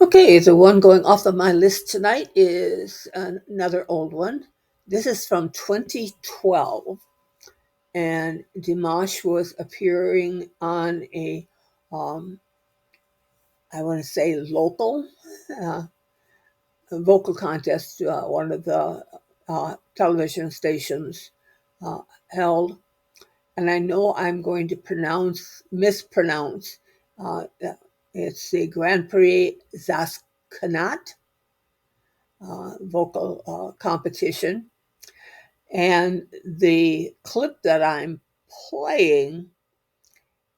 Okay, the one going off of my list tonight is another old one. This is from 2012, and Dimash was appearing on a, I want to say, local vocal contest, one of the television stations held. And I know I'm going to mispronounce. It's the Grand Prix Zhas Qanat vocal competition. And the clip that I'm playing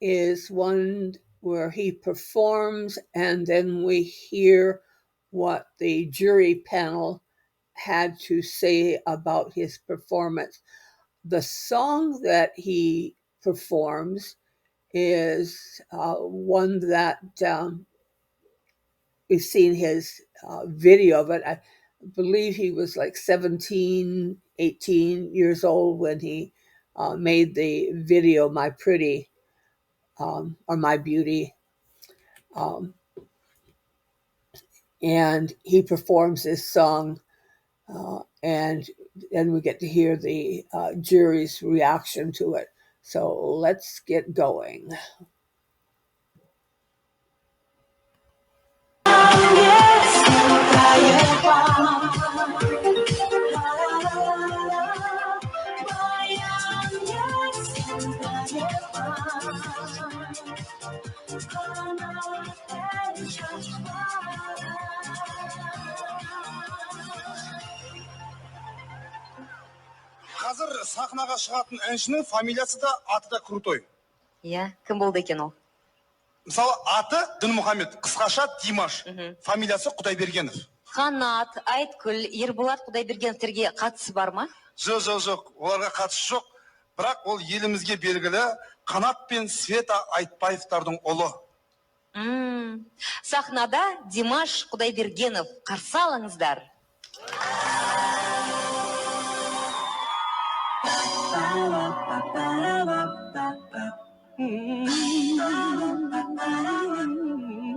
is one where he performs, and then we hear what the jury panel had to say about his performance. The song that he performs is one that we've seen his video of it. I believe he was like 17, 18 years old when he made the video, My Pretty, or My Beauty. And he performs this song, and then we get to hear the jury's reaction to it. So let's get going. Қазір сахнаға шығатын әншінің фамилиясы да, аты да крутой. Иә, кім болды екен ол? Мысалы, аты Дінмұхамед, қысқаша Димаш, фамилиясы Кудайбергенов. Қанат, Айткүл, Ерболат Кудайбергеновтерге қатысы бар ма? Жоқ, оларға қатысы жоқ. Бірақ ол елімізге белгілі Қанат пен Света Айтбаевтардың ұлы. Сахнада Димаш Кудайбергенов, қарсы алыңыздар.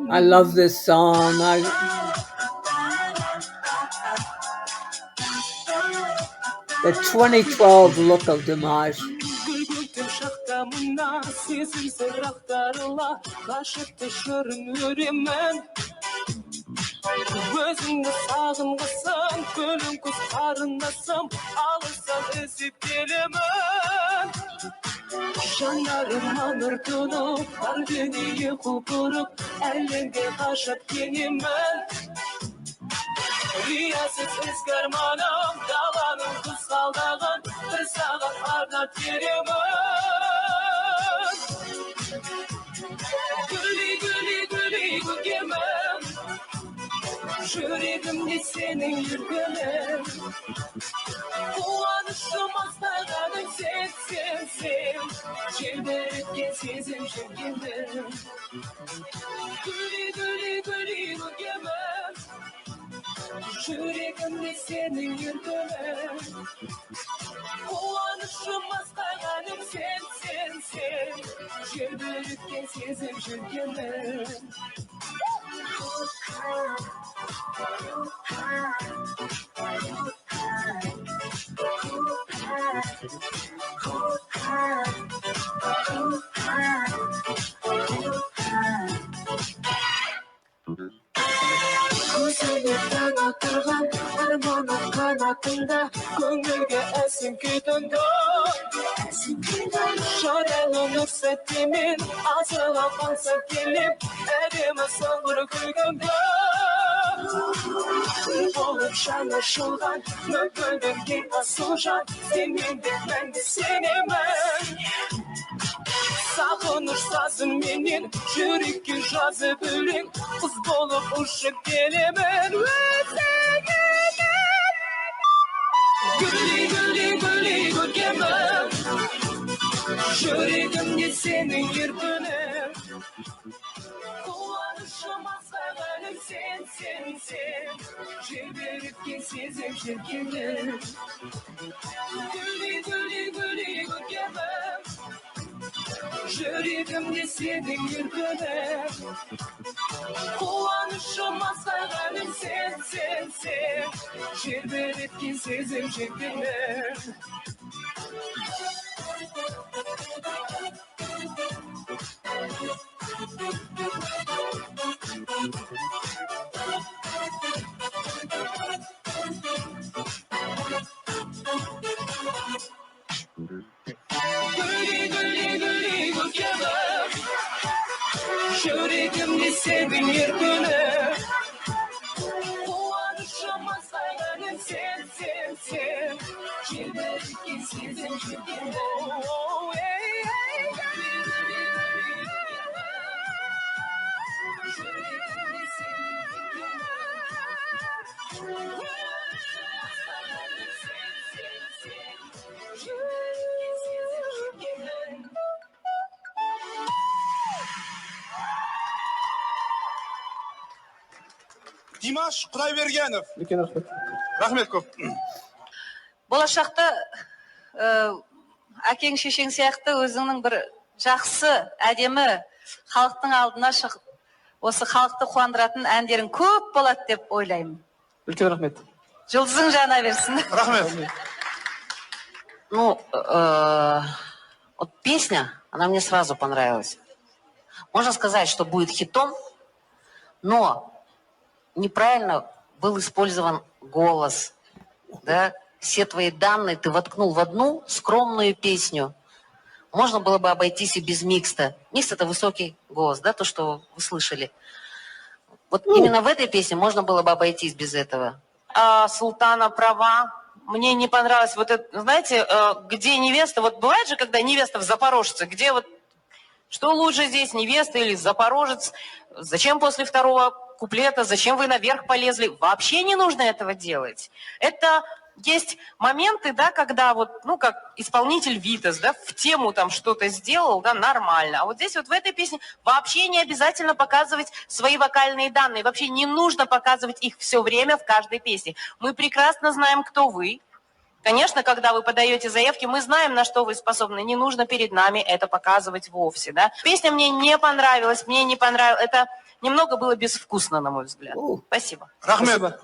I love this song. The 2012 look of Dimash. Өзіңді сағынғысым, көлім күз қарындасым, алыстан іздеп келемін. Жанарыма нұр тұнып, бар бейнеге құл құрып, әлемге қашап кенемін. Риясыз ізгі арманым, даланың қызғалдағын, бір саған арнап беремін. Гүли көкемін, жүрегімде сенің жүргенің. Қуанышым астағаным сен, желбіреткен сезім жүргенің. Гүли көкемін, жүрегімде сенің жүргенің. Қуанышым астағаным сен, желбіреткен сезім жүргенің. Көзіңнен отырған арманым қанатында, көңілге әсем күй тұнды. Жарайлы нұр сәттемен, азыға қалса келіп, әдемі соңғыр күлгімді. Болып жаны шылған, мүмкіндікке асыл жан, сенмен де мәңгі сенемін. Сағыныш сазым менен, жүрекке жазып өлең, қыз болып ұшып келемін өзіңмен. Гүли көкемін, жүрегімде сенің еркінің. Қуанышым асқағаным сен, желбіреткен сезім жүргенің. Гүли көкемін, жүрегімде сенің еркінің. Қуанышым асқағаным sen, sen, sen. Şerbet etkin sezim çektiler. Gülü gülü gülü gülü. Yüreğimde Souvenir gülü. Kovanışıma saylanın sen, sen, sen. Şerbetki sizin çekin. Oh, hey, hey, gülü gülü gülü. Yüreğimde Souvenir gülü. Saylanın sen, sen, sen. Şerbetki sizin çekin. Димаш Кудайбергенов. Үлкен рахмет. Рахмет көп. Болашақта әкең шешең сияқты өзіңнің бір жақсы, әдемі халықтың алдына шығып, осы халықты қуандыратын әндерің көп болады деп ойлаймын. Үлкен рахмет. Жұлдызың жана берсін. Рахмет. Ну, вот песня, она мне сразу понравилась. Можно сказать, что будет хитом, но неправильно был использован голос, да? Все твои данные ты воткнул в одну скромную песню. Можно было бы обойтись и без микста. Микс — это высокий голос, да, то, что вы слышали. Вот именно в этой песне можно было бы обойтись без этого. Султана права. Мне не понравилось вот это, знаете, где невеста, вот бывает же, когда невеста в Запорожце, где вот, что лучше здесь, невеста или Запорожец, зачем после второго куплета, зачем вы наверх полезли, вообще не нужно этого делать. Это есть моменты, да, когда вот, ну, как исполнитель Витас, да, в тему там что-то сделал, да, нормально. А вот здесь вот в этой песне вообще не обязательно показывать свои вокальные данные. Вообще не нужно показывать их все время в каждой песне. Мы прекрасно знаем, кто вы. Конечно, когда вы подаете заявки, мы знаем, на что вы способны. Не нужно перед нами это показывать вовсе, да. Песня мне не понравилась, это немного было безвкусно, на мой взгляд. Спасибо. Рахмет.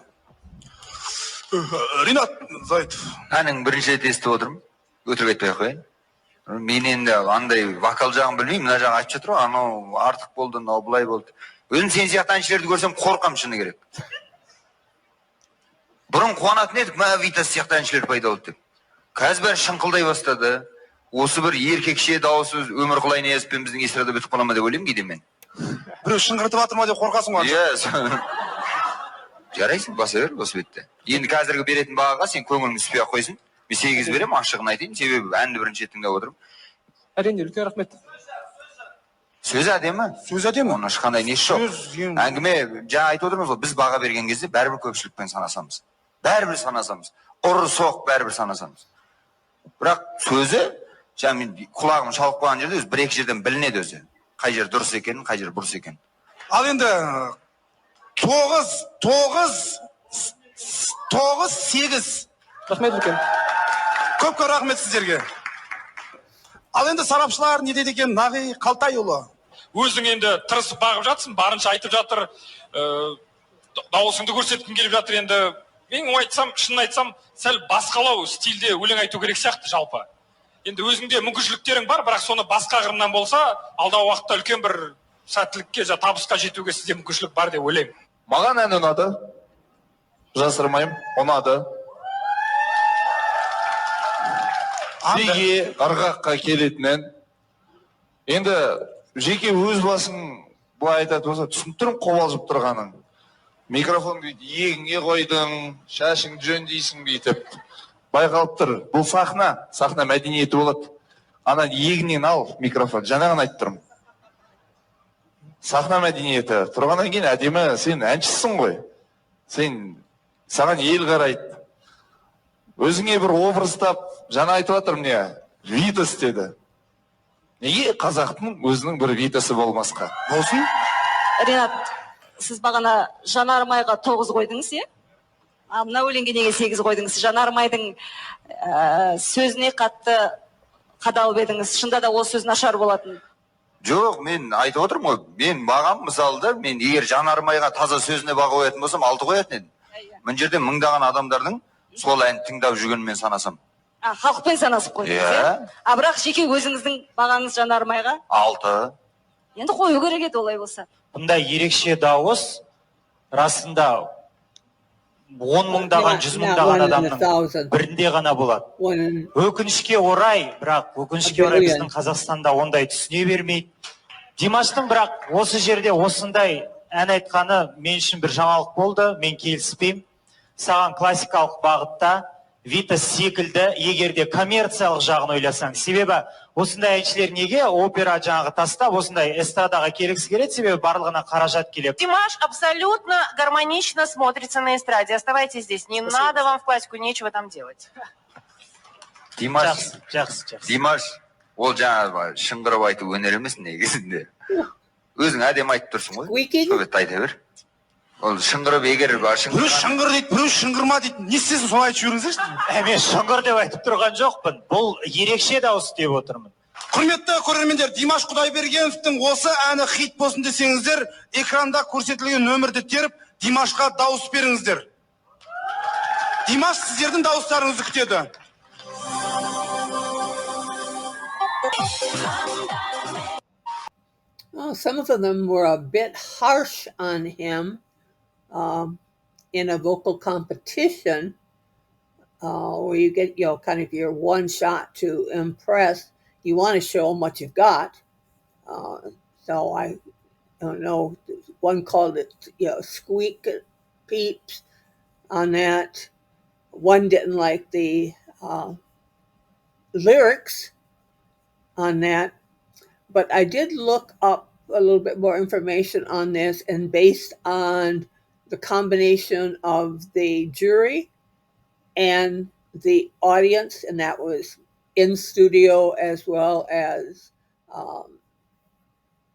Ринат Зайытов. Әнің бірінші рет естіп отырмын. Өтірік айтпай ақ қояйын. Мен енді андай вокал жағын білмеймін, мына жағын айтып жатыр ғой, анау артық болды, мынау былай болды. Өзім сен сияқты әншілерді көрсем қорқам, шыны керек. Бұрын қуанатын едік, мә Витас сияқты әншілер пайда болды деп. Қазір бәрі шыңқылдай бастады. Осы бір еркекше дауысы өмір қылайын езіппен біздің эстрада бітіп қала ма деп ойлаймын кейде мен. Біреу шыңғыртып жатыр ма деп қорқасың ғой. Иә. Жарайсың, баса бер, осы бетте. Енді қазіргі беретін бағаға сен көңілің түспей ақ қойсын. Мен 8 беремін, ашығын айтайын, себебі әнді бірінші рет тыңдап отырмын. Әрине, үлкен рахмет. Сөз әдемі. Сөз әдемі. Оның ешқандай несі жоқ. Әңгіме, жаңа айтып отырмыз ғой, біз баға берген кезде бәрібір көпшілікпен санасамыз. Бәрібір санасамыз. Ұры соқ бәрібір санасамыз. Бірақ сөзі, жаңа мен құлағым шалып қойған жерде өзі бір-екі жерден білінеді өзі. Қай жер дұрыс екенін, қай жер бұрыс екенін. Ал енді 9-8. Рахмет үлкен. Көп рахмет сіздерге. Ал енді сарапшылар не дейді екен, Нағи Қалтайұлы? Өзің енді тырысып бағып жатсың, барынша айтып жатыр, дауысыңды көрсеткің келіп жатыр. Енді мен айтсам, шынын айтсам, сәл басқалау стильде өлең айту керек сияқты жалпы. Енді өзіңде мүмкіншіліктерің бар, бірақ соны басқа қырынан болса, алдағы уақытта үлкен бір сәттілікке, табысқа жетуге сізде мүмкіншілік бар деп ойлаймын. Маған ән ұнады, жасырмайым, ұнады. Неге ырғаққа келетін ән. Енді жеке өз басың бұлай айтады болса, түсініп тұрмын қобалжып тұрғаның. Микрофон егіңе қойдың, шашың жөндейсің дейтіп. Байқалып тұр. Бұл сахна мәдениеті болады. Ана егінен ал микрофон, жаңағын айтып тұрмын. Сахна мәдениеті. Тұрғаннан кейін әдемі, сен әншісің ғой. Саған ел қарайды. Өзіңе бір образ-тап, жаңа айтып жатырмын не, Витас деді. Неге қазақтың өзінің бір Витасы болмасқа? Болсын? Ринат, сіз бағана жанармайға 9 қойдыңыз, е? Мына өлеңге неге 8 қойдыңыз? Жанармайдың сөзіне қатты қадалып едіңіз. Шында да ол сөз нашар болатын. Жоқ, мен айтып отырмын ғой, мен бағам мысалда, мен егер жанармайға таза сөзіне баға қоятын болсам, 6 қоятын едім. Мына жерде мыңдаған адамдардың сол әнді тыңдап жүргенін мен санасам. Халықпен санасып қойдыңыз, Иә. Бірақ жеке өзіңіздің бағаңыз жанармайға 6. енді қою керек еді олай болса. Бұндай ерекше дауыс расында 10 мыңдаған, 100 мыңдаған адамның бірінде ғана болады. Өкінішке орай, біздің Қазақстанда ондай түсіне бермейді. Димаштың бірақ осы жерде осындай ән айтқаны мен үшін бір жаңалық болды, мен келіспеймін. Саған классикалық бағытта Витас секілді, егерде коммерциялық жағын ойласаң, себебі осындай әншілер неге опера жаңағы тастап, осындай эстрадаға келгісі келеді, себебі барлығына қаражат келеді. Димаш абсолютно гармонично смотрится на эстраде. Оставайтесь здесь. Не надо вам в классику, нечего там делать. Димаш, ол жаңағы шыңғырып айту өнер емес негізінде. Өзің әдемі айтып тұрсың ғой. Сөйтіп айта бер. Ол шыңғырып егер бар Біреу шыңғыр дейді, біреу шыңғырма дейді. Не істесін солай айтып жүріңіздерші? Мен шыңғыр деп айтып тұрған жоқпын. Бұл ерекше дауыс деп отырмын. Құрметті көрермендер, Димаш Құдайбергеновтің осы әні хит болсын десеңіздер, экранда көрсетілген нөмірді теріп, Димашқа дауыс беріңіздер. Димаш сіздердің дауыстарыңызды күтеді. Some of them were a bit harsh on him in a vocal competition where you get, kind of your one shot to impress. You want to show them what you've got. So I don't know. One called it, squeak peeps on that. One didn't like the lyrics on that. But I did look up a little bit more information on this, and based on the combination of the jury and the audience, and that was in studio as well as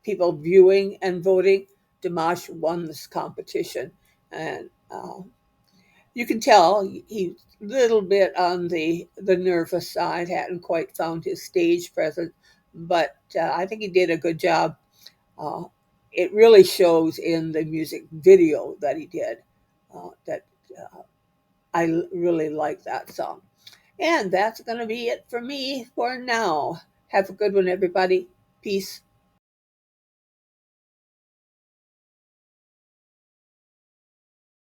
people viewing and voting, Dimash won this competition. And you can tell he's a little bit on the nervous side, hadn't quite found his stage presence, but I think he did a good job. It really shows in the music video that he did that I really like that song. And that's going to be it for me for now. Have a good one, everybody. Peace.